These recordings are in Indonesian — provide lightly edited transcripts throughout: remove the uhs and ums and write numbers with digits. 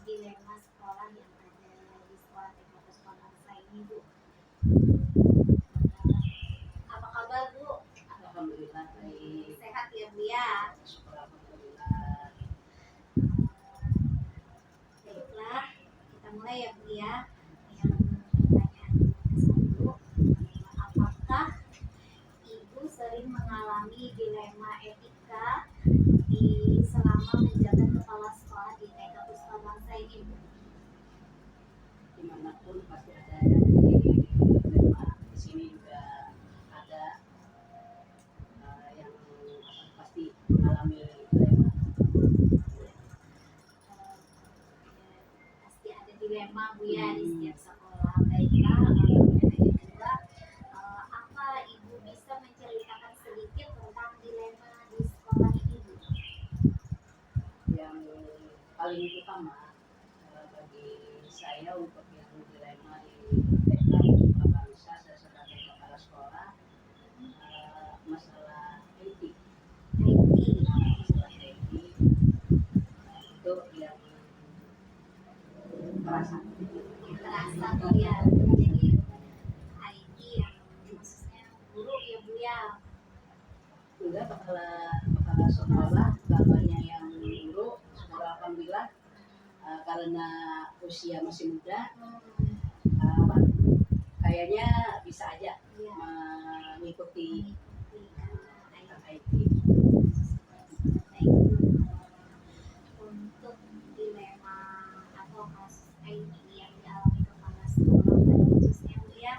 dilema sekolah yang ada di sekolah Teknik Bangsa ini, Bu. Apa kabar, Bu? Alhamdulillah baik. Sehat ya, Bu ya? Alhamdulillah. Baiklah, kita mulai ya, Bu ya. Yang pertanyaan satu, apakah Ibu sering mengalami dilema etika selama menjabat kepala sekolah di TK Puspa Bangsa ini, Bu? Dimanapun pasti ada yang dilema. Di sini juga ada yang pasti mengalami dilema. Pasti ada dilema, Bu ya, di setiap sekolah. Baiklah, yang kedua, apa Ibu bisa menceritakan sedikit tentang dilema di sekolah ini, Bu? Yang paling utama bagi saya untuk yang dilema di TK Puspa Bangsa saya sebagai kepala sekolah, masalah etik. Masalah etik itu yang terasa. Bu ya, jadi IT yang khususnya guru ya, Bu ya. Juga kepala sekolah bapaknya yang guru sekolah, alhamdulillah karena usia masih muda, kayaknya bisa aja mengikuti IT. Untuk dilema atau kasus IT yang dialami kepala sekolah pada khususnya, Bu ya,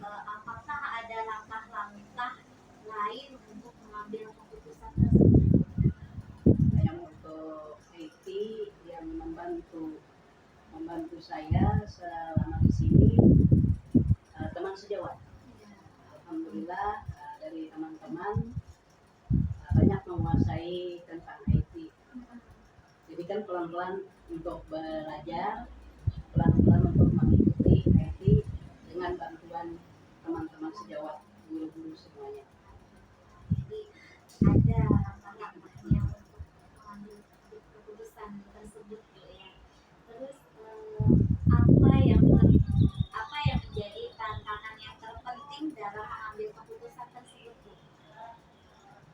apakah ada langkah-langkah lain untuk mengambil keputusan tersebut? Yang untuk IT yang membantu saya selama di sini teman sejawat. Alhamdulillah dari teman-teman banyak menguasai tentang IT. Jadi kan pelan-pelan untuk belajar, pelan-pelan untuk mengikuti IT dengan bantuan teman-teman sejawat, guru-guru semuanya. Jadi ada langkah-langkahnya untuk mengambil keputusan tersebut, Bu ya. Terus apa yang menjadi tantangan yang terpenting dalam mengambil keputusan tersebut, Bu?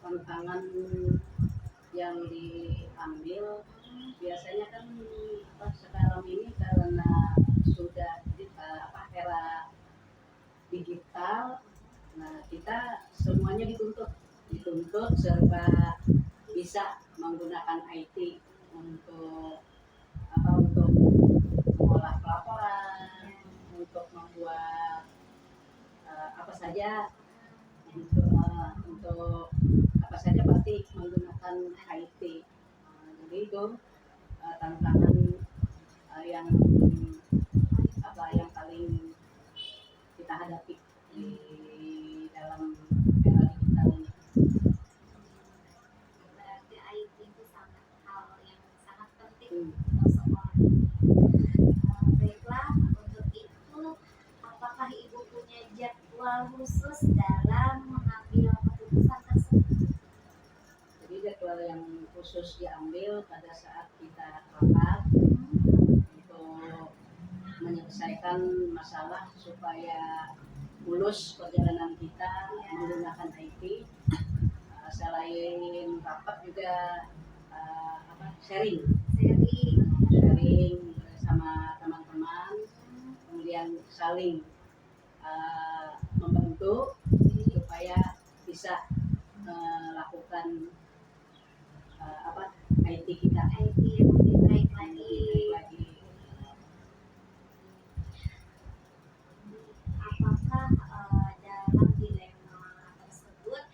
Tantangan yang diambil biasanya kan sekarang ini karena sudah era digital, nah kita semuanya dituntut serba bisa menggunakan IT untuk untuk mengolah pelaporan, untuk membuat apa saja, untuk apa saja pasti menggunakan IT. Jadi itu tantangan yang paling kita hadapi di dalam era digital ini. Berarti IT itu hal yang sangat penting untuk sekolah. Baiklah, untuk itu apakah Ibu punya jadwal khusus dalam mengambil keputusan tersebut? Jadi jadwal yang khusus diambil pada saat kita rapat untuk menyelesaikan masalah supaya mulus perjalanan kita menggunakan IT. Selain rapat juga sharing sama teman-teman, kemudian saling membantu supaya bisa melakukan IT kita yang lebih baik lagi. Apakah dalam dilema tersebut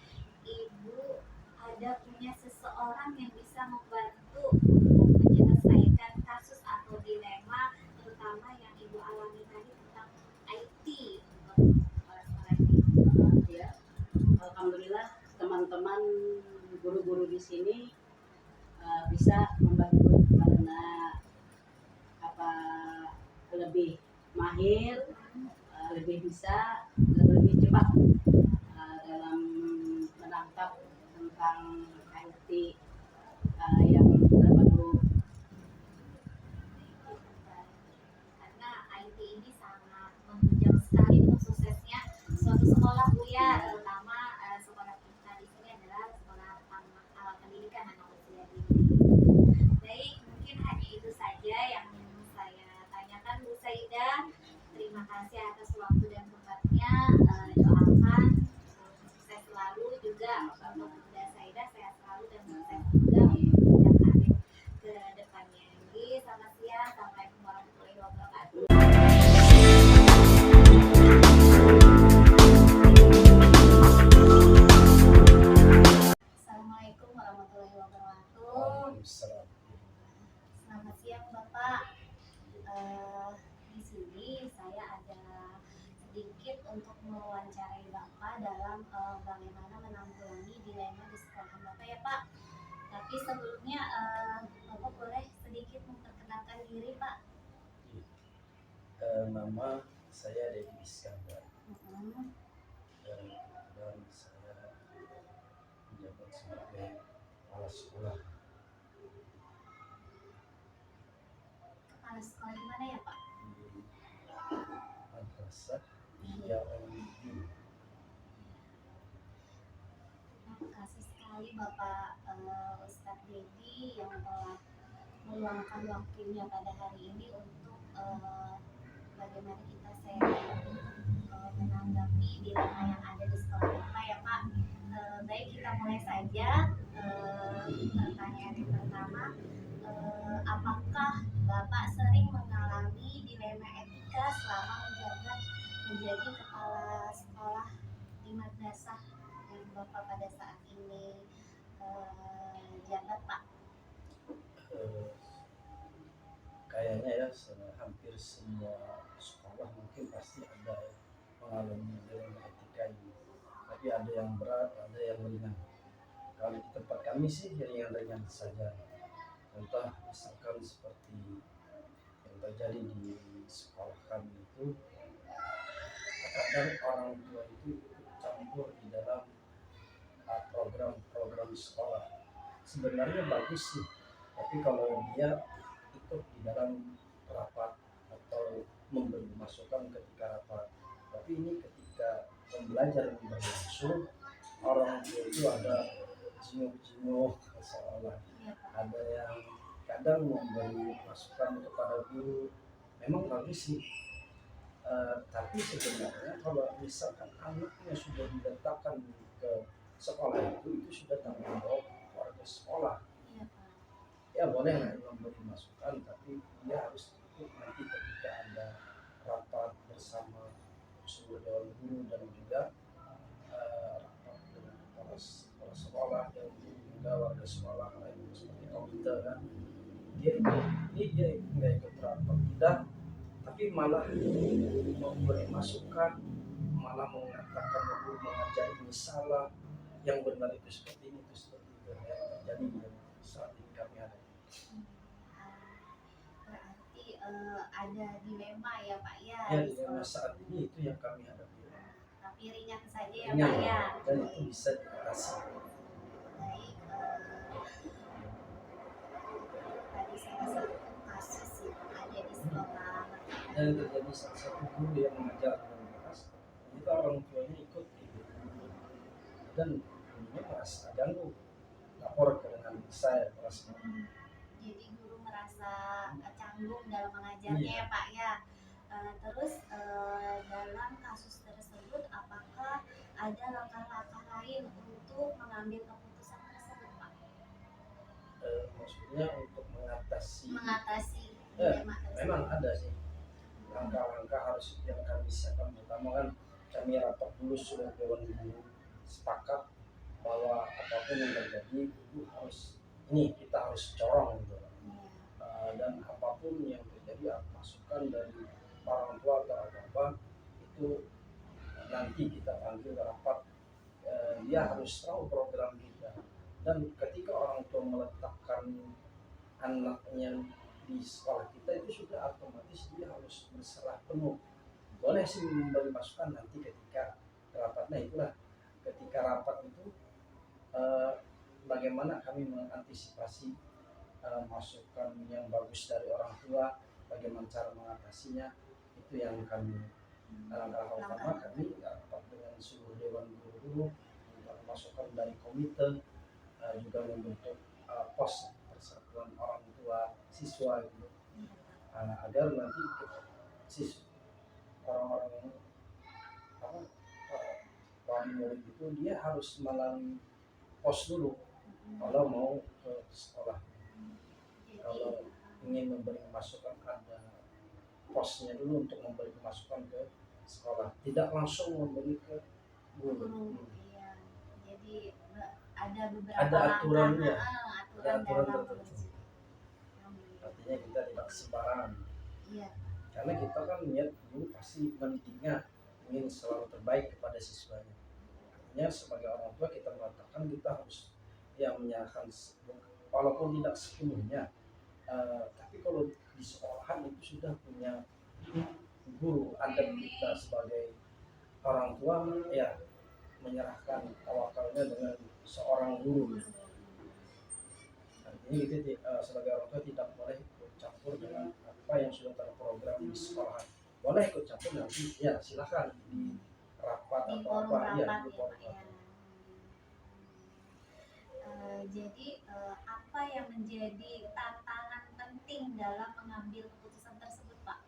Ibu ada punya seseorang yang bisa membantu untuk menyelesaikan kasus atau dilema terutama yang Ibu alami tadi tentang IT untuk sekolah ini? Ya, alhamdulillah teman-teman guru-guru di sini bisa membantu karena lebih mahir, lebih bisa dan lebih cepat dalam menangkap tentang IT yang terbaru suatu sekolah Bu ya, terutama sekolah kita di sini adalah sekolah pendidikan anak usia dini. Baik, mungkin hanya itu saja yang saya tanyakan Bu Saidah. Terima kasih atas waktu dan tempatnya. Doakan sukses selalu juga untuk Bunda Saidah, sehat selalu dan sukses juga untuk jenjang karir ke depannya. Jadi selamat siang, assalamualaikum warahmatullahi wabarakatuh. Assalamualaikum warahmatullahi wabarakatuh. Waalaikumsalam. Selamat siang Bapak. Di sini saya ada sedikit untuk mewawancarai Bapak dalam bagaimana menanggulangi dilema di sekolah Bapak ya Pak. Tapi sebelumnya Bapak boleh sedikit memperkenalkan diri Pak. Nama saya Dedi Iskandar Mm-mm. dan kebetulan saya menjabat sebagai kepala sekolah Kepala sekolah di mana ya Pak? di Madrasah Ihya Ulumuddin. Terima kasih sekali Bapak Ustadz Dedi yang telah meluangkan waktunya pada hari ini untuk bagaimana kita menanggapi dilema yang ada di sekolah Bapak ya Pak. Baik, kita mulai saja. Pertanyaan yang pertama, apakah Bapak sering mengalami dilema etika selama menjadi kepala sekolah di madrasah yang Bapak pada saat ini jabat Pak? Kayaknya ya hampir semua sekolah mungkin pasti ada ya, mengalami dilema etika ini. Tapi ada yang berat, ada yang ringan. Kalau di tempat kami sih ringan-ringan saja. Contoh misalkan seperti yang terjadi di sekolah kami itu, kadang orang tua itu ikut campur di dalam program-program sekolah. Sebenarnya bagus sih, tapi kalau dia ikut di dalam rapat atau memberi masukan ketika rapat, tapi ini ketika pembelajaran berlangsung, orang tua itu ada jenuh-jenuh seolah Iya Pak. ada yang kadang memberi masukan kepada guru. Memang bagus sih. Tapi sebenarnya kalau misalkan anaknya sudah diletakkan ke sekolah itu sudah tanggung jawab warga sekolah. Iya Pak. Ya boleh lah memberi masukan, tapi dia harus ikut nanti ketika ada rapat bersama seluruh dewan guru dan juga rapat dengan kepala sekolah dan juga warga sekolah lain seperti komite kan. Dia nggak ikut rapat tidak, tapi malah memberi masukan, malah mengatakan guru mengajar ini salah, yang benar itu seperti ini, itu seperti itu ya, terjadi di saat ini kami ada. Berarti ada dilema ya Pak ya. Ya di di dalam sekolah. saat ini itu yang kami hadapi. Tapi ringan saja ya Ringan, Pak ya. dan itu bisa diatasi. Baik, tadi salah satu kasus yang ada di sekolah Dan terjadi salah satu guru yang mengajar dengan keras, itu orang tuanya ikut gitu. Dan gurunya merasa ganggu, lapor ke dengan saya merasa. jadi guru merasa canggung dalam mengajarnya Iya. ya Pak ya. Terus dalam kasus tersebut apakah ada langkah-langkah lain untuk mengambil keputusan tersebut Pak? Maksudnya untuk mengatasi Dilema tersebut. memang ada sih langkah-langkah harus yang kami siapkan. Pertama kan kami rapat dulu sudah dewan guru sepakat bahwa apapun yang terjadi itu harus ini kita harus corong gitu. Dan apapun yang terjadi masukan dari orang tua atau apa itu nanti kita panggil rapat. Dia harus tahu program kita, dan ketika orang tua meletakkan anaknya di sekolah kita itu sudah otomatis dia harus berserah penuh. Boleh sih memberi masukan nanti ketika rapatnya, itulah ketika rapat itu bagaimana kami mengantisipasi masukan yang bagus dari orang tua, bagaimana cara mengatasinya, itu yang kami Langkah pertama kami rapat dengan seluruh dewan guru, minta masukan dari komite, juga membentuk pos persatuan orang tua siswa gitu, agar nanti orang-orang apa wali murid itu dia harus melalui pos dulu kalau mau ke sekolah. Kalau ingin memberi masukan ada posnya dulu untuk memberi masukan ke sekolah, tidak langsung memberi ke guru. Iya. Jadi ada beberapa Ada aturannya, aturan aturan dalam tertentu. Artinya kita tidak sembarangan. Iya. Karena kita kan niat guru pasti mendidiknya, ingin selalu terbaik kepada siswanya. Artinya sebagai orang tua kita mengatakan kita harus menyerahkan walaupun tidak sepenuhnya, tapi kalau di sekolahan itu sudah punya guru, adab kita sebagai orang tua menyerahkan tawakalnya dengan seorang guru. Artinya kita sebagai orang tua tidak boleh ikut campur dengan apa yang sudah terprogram di sekolahan. Boleh ikut campur nanti silakan di rapat Di atau forum apa rapat di ya, forum Pak, ya. rapat. Jadi apa yang menjadi tantangan penting dalam mengambil keputusan tersebut, Pak?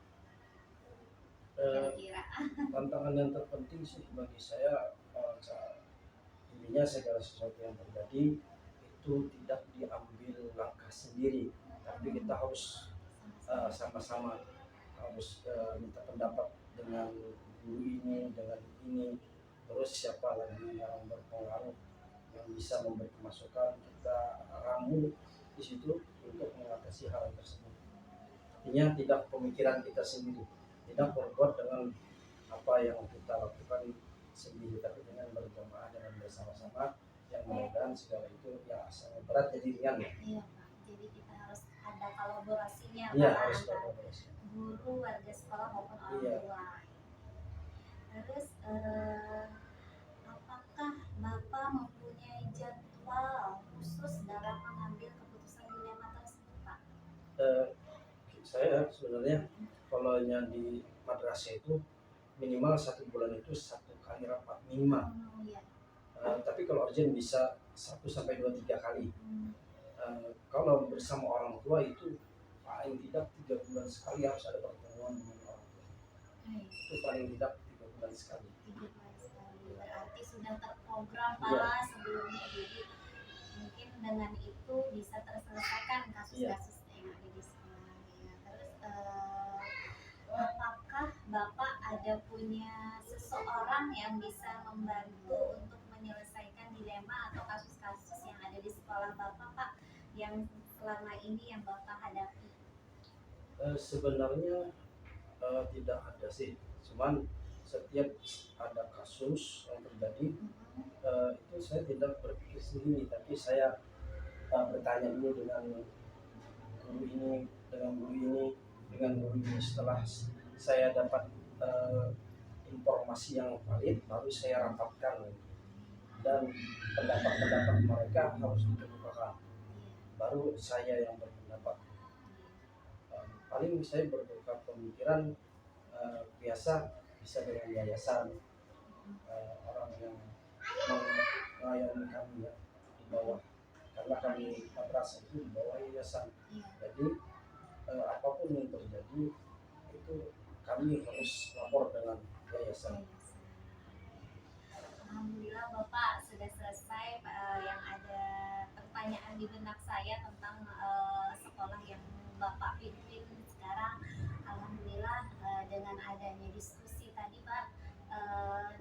Kira-kira. Tantangan yang terpenting sih bagi saya, intinya segala sesuatu yang terjadi itu tidak diambil langkah sendiri, tapi kita harus sama-sama harus minta pendapat dengan guru ini, dengan ini, terus siapa lagi yang berpengaruh yang bisa memberi masukan, kita ramu di situ untuk mengatasi hal tersebut. Artinya tidak pemikiran kita sendiri, tidak berbuat dengan apa yang kita lakukan sendiri, tapi dengan berjamaah, dengan bersama-sama, yang mudah-mudahan segala itu yang asalnya berat jadi ringan ya. Iya, Pak. Jadi kita harus ada kolaborasinya, Iya, Pak, harus antara kolaborasi. guru, warga sekolah maupun orang Iya. tua. Terus apakah Bapak mempunyai jadwal khusus dalam mengambil keputusan dilema tersebut, Pak? Saya sebenarnya kalau yang di madrasah itu minimal 1 bulan itu 1 kali rapat minimal. Iya. Tapi kalau urgent bisa 1 sampai 2-3 kali. Kalau bersama orang tua itu paling tidak 3 bulan sekali harus ada pertemuan dengan orang tua. Itu paling tidak 3 bulan sekali. 3 bulan sekali. Berarti sudah terprogram, Pak, Iya. sebelumnya. Jadi mungkin dengan itu bisa terselesaikan kasus-kasus yang ada di sekolah. Ya. Terus apakah Bapak ada punya seseorang yang bisa membantu untuk menyelesaikan dilema atau kasus-kasus yang ada di sekolah Bapak, Pak, yang selama ini yang Bapak hadapi? Sebenarnya tidak ada sih, cuman setiap ada kasus yang terjadi itu saya tidak berpikir sendiri, tapi saya bertanya dulu dengan guru ini, dengan guru ini, dengan guru ini. Setelah saya dapat informasi yang valid, baru saya rapatkan dan pendapat-pendapat mereka harus dikemukakan, baru saya yang berpendapat. Paling saya bertukar pemikiran biasa bisa dengan yayasan, orang yang mengayomi kami ya di bawah, karena kami madrasah itu di bawah yayasan. Jadi apapun yang terjadi itu kami harus lapor dengan yayasan. Alhamdulillah Bapak sudah selesai yang ada pertanyaan di benak saya tentang sekolah yang Bapak pimpin sekarang. Alhamdulillah dengan adanya diskusi tadi, Pak,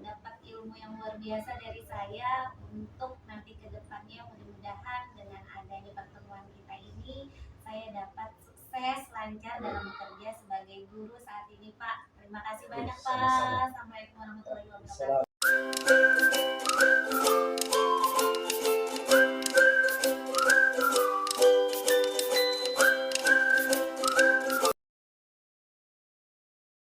dapat ilmu yang luar biasa dari saya untuk nanti ke depannya. Mudah-mudahan dengan adanya pertemuan kita ini saya dapat sukses lancar dalam bekerja sebagai guru saat ini, Pak. Terima kasih banyak, Pak. Assalamualaikum warahmatullahi wabarakatuh.